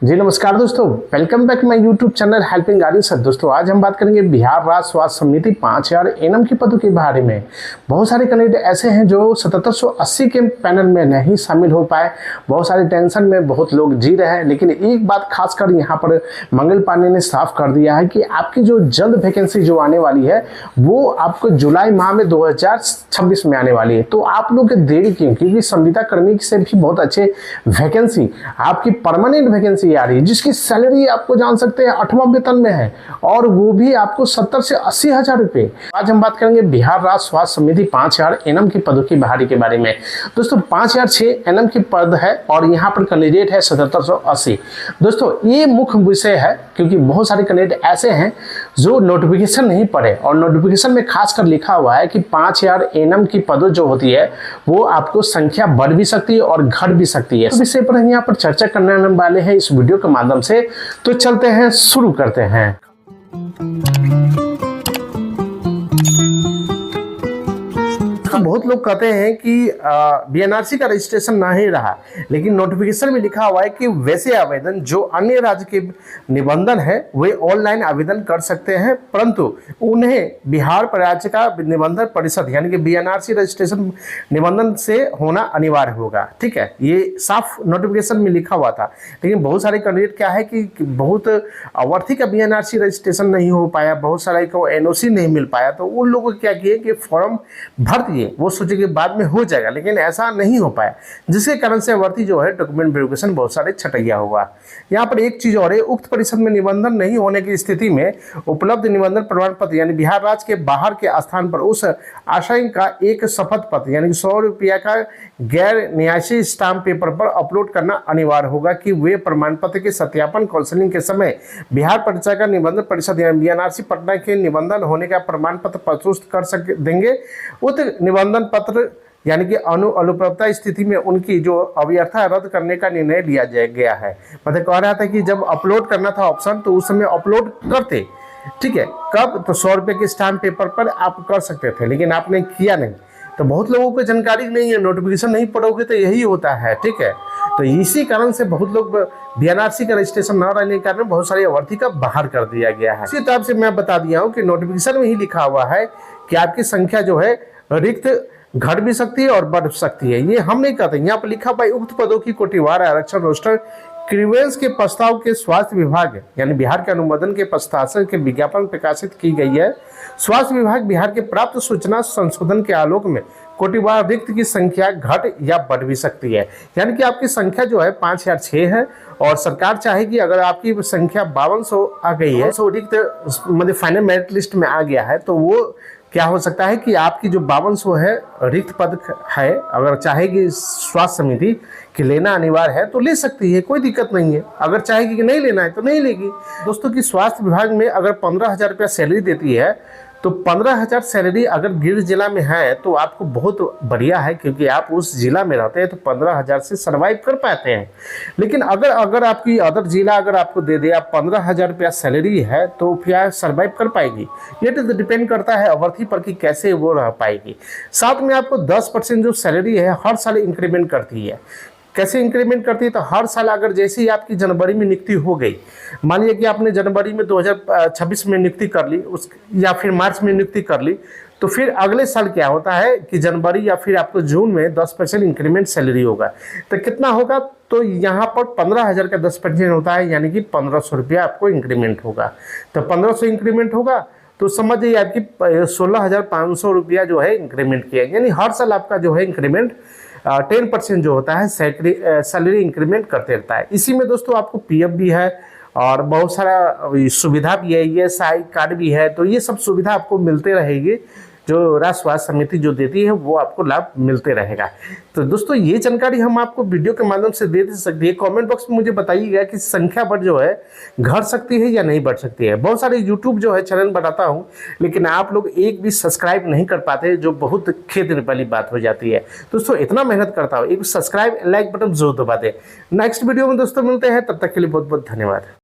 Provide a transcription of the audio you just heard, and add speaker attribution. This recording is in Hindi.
Speaker 1: जी नमस्कार दोस्तों, welcome back my YouTube channel helping गाड़ी सर। दोस्तों आज हम बात करेंगे बिहार राज्य स्वास्थ्य समिति 5000 एनएम की पदों के बारे में। बहुत सारे कैंडिडेट ऐसे हैं जो 7780 के पैनल में नहीं शामिल हो पाए। बहुत सारे टेंशन में बहुत लोग जी रहे हैं, लेकिन एक बात खासकर यहाँ पर मंगल पांडे ने साफ कर दिया है कि आपकी जो जल्द वैकेंसी जो आने वाली है वो आपको जुलाई माह में 2026 में आने वाली है। तो आप लोग देरी क्यों, क्योंकि संविदा कर्मी से भी बहुत अच्छे वैकेंसी आपकी परमानेंट वैकेंसी आ रही है, जिसकी सैलरी आपको जान सकते हैं 8वां वेतन में है, और वो भी आपको 70 से 80 हजार रुपए। आज हम बात करेंगे बिहार राज्य स्वास्थ्य समिति 5000 एनएम की पदों की बहाली के बारे में। दोस्तों 5006 एनएम की पद है और यहाँ पर कैंडिडेट है 7780। दोस्तों ये मुख्य विषय है, क्योंकि बहुत सारे कैंडिडेट ऐसे हैं जो नोटिफिकेशन नहीं पढ़े, और नोटिफिकेशन में खासकर लिखा हुआ है कि 5000 एनएम की पदों जो होती है वो आपको संख्या बढ़ भी सकती है और घट भी सकती है। इस विषय पर हम यहाँ पर चर्चा करने वाले हैं इस वीडियो के माध्यम से। तो चलते हैं, शुरू करते हैं। तो बहुत लोग कहते हैं कि बीएनआरसी का रजिस्ट्रेशन नहीं रहा, लेकिन नोटिफिकेशन में लिखा हुआ है कि वैसे आवेदन जो अन्य राज्य के निबंधन है वे ऑनलाइन आवेदन कर सकते हैं, परंतु उन्हें बिहार राज्य का निबंधन परिषद यानी कि बीएनआरसी रजिस्ट्रेशन निबंधन से होना अनिवार्य होगा। ठीक है, ये साफ नोटिफिकेशन में लिखा हुआ था, लेकिन बहुत सारे कैंडिडेट क्या है कि बहुत अवर्थी का बीएनआरसी रजिस्ट्रेशन नहीं हो पाया, बहुत सारे को एनओसी नहीं मिल पाया, तो उन लोगों को क्या किए कि फॉर्म भर दिए, वो सोचे कि बाद में हो जाएगा, लेकिन ऐसा नहीं हो पाया, जिसके कारण से अवर्थी जो है डॉक्यूमेंट वेरिफिकेशन बहुत सारे छटैया हुआ। यहाँ पर एक चीज और है, उक्त परिषद में निबंधन नहीं होने की स्थिति में उपलब्ध निबंधन प्रमाण पत्र यानी बिहार राज्य के बाहर के स्थान पर उस आशय का एक शपथ पत्र यानी 100 रुपया का गैर न्यासी स्टाम्प पेपर पर अपलोड करना अनिवार्य होगा कि वे प्रमाण पत्र के सत्यापन काउंसलिंग के समय बिहार परिचय का निबंधन परिषद यानी बीएनआरसी पटना के निबंधन होने का प्रमाण पत्र प्रस्तुत कर देंगे। उक्त निबंधन पत्र यानी कि अनुपलब्धता स्थिति में उनकी जो अव्यर्था रद्द करने का निर्णय लिया गया है। मतलब कह रहा था कि जब अपलोड करना था ऑप्शन तो उस समय अपलोड करते, ठीक है, कब तो 100 रुपये के स्टाम्प पेपर पर आप कर सकते थे, लेकिन आपने किया नहीं। तो बहुत लोगों को जानकारी नहीं है, नोटिफिकेशन नहीं पढ़ोगे तो यही होता है। ठीक है, तो इसी कारण से बहुत लोग बीएनआरसी का रजिस्ट्रेशन न रहने के कारण बहुत सारी अवर्थी का बाहर कर दिया गया है। इसी तरह से मैं बता दिया हूँ कि नोटिफिकेशन में ही लिखा हुआ है कि आपकी संख्या जो है रिक्त घट भी सकती है और बढ़ सकती है। ये हम नहीं कहते, यहाँ पर लिखा हुआ उक्त पदों की कोटिवार आरक्षण रोस्टर क्लीयरेंस के प्रस्ताव के स्वास्थ्य विभाग यानी बिहार के अनुमोदन के पश्चात के विज्ञापन प्रकाशित की गई है। स्वास्थ्य विभाग बिहार के प्राप्त सूचना संशोधन के आलोक में कोटिवार रिक्त की संख्या घट या बढ़ भी सकती है। यानी कि आपकी संख्या जो है 5006 है, और सरकार चाहेगी अगर आपकी संख्या 5200 आ गई है, 5200 रिक्त मतलब फाइनल मेरिट लिस्ट में आ गया है, तो वो क्या हो सकता है कि आपकी जो 5200 है रिक्त पद है, अगर चाहेगी स्वास्थ्य समिति कि लेना अनिवार्य है तो ले सकती है, कोई दिक्कत नहीं है। अगर चाहेगी कि नहीं लेना है तो नहीं लेगी। दोस्तों की स्वास्थ्य विभाग में अगर 15,000 रुपया सैलरी देती है, तो 15,000 सैलरी अगर गिर जिला में है तो आपको बहुत बढ़िया है, क्योंकि आप उस जिला में रहते हैं तो 15,000 से सर्वाइव कर पाते हैं। लेकिन अगर आपकी अदर जिला अगर आपको दे दे, आप 15,000 रुपया सैलरी है, तो क्या सर्वाइव कर पाएगी? ये तो डिपेंड करता है अवर्थी पर कि कैसे वो रह पाएगी। साथ में आपको 10% जो सैलरी है हर साल इंक्रीमेंट करती है। कैसे इंक्रीमेंट करती है? तो हर साल अगर जैसे ही आपकी जनवरी में नियुक्ति हो गई, मान लीजिए कि आपने जनवरी में 2026 में नियुक्ति कर ली या फिर मार्च में नियुक्ति कर ली, तो फिर अगले साल क्या होता है कि जनवरी या फिर आपको जून में 10% इंक्रीमेंट सैलरी होगा। तो कितना होगा? तो यहाँ पर 15,000 का 10% होता है, यानी कि 1500 रुपया आपको इंक्रीमेंट होगा। तो 1500 इंक्रीमेंट होगा तो समझ जाइए आपकी 16,500 रुपया जो है इंक्रीमेंट किया, यानी हर साल आपका जो है इंक्रीमेंट 10% जो होता है सैलरी इंक्रीमेंट करते रहता है। इसी में दोस्तों आपको पीएफ भी है और बहुत सारा सुविधा भी है, ईएसआई कार्ड भी है, तो ये सब सुविधा आपको मिलते रहेगी। जो राज्य स्वास्थ्य समिति जो देती है वो आपको लाभ मिलते रहेगा। तो दोस्तों ये जानकारी हम आपको वीडियो के माध्यम से दे सकते हैं। कमेंट बॉक्स में मुझे बताइएगा कि संख्या बढ़ जो है घट सकती है या नहीं बढ़ सकती है। बहुत सारे यूट्यूब जो है चैनल बनाता हूँ, लेकिन आप लोग एक भी सब्सक्राइब नहीं कर पाते, जो बहुत खेद वाली बात हो जाती है। दोस्तों इतना मेहनत करता हूँ, एक सब्सक्राइब लाइक बटन जरूर दबा दें। नेक्स्ट वीडियो में दोस्तों मिलते हैं, तब तक के लिए बहुत बहुत धन्यवाद।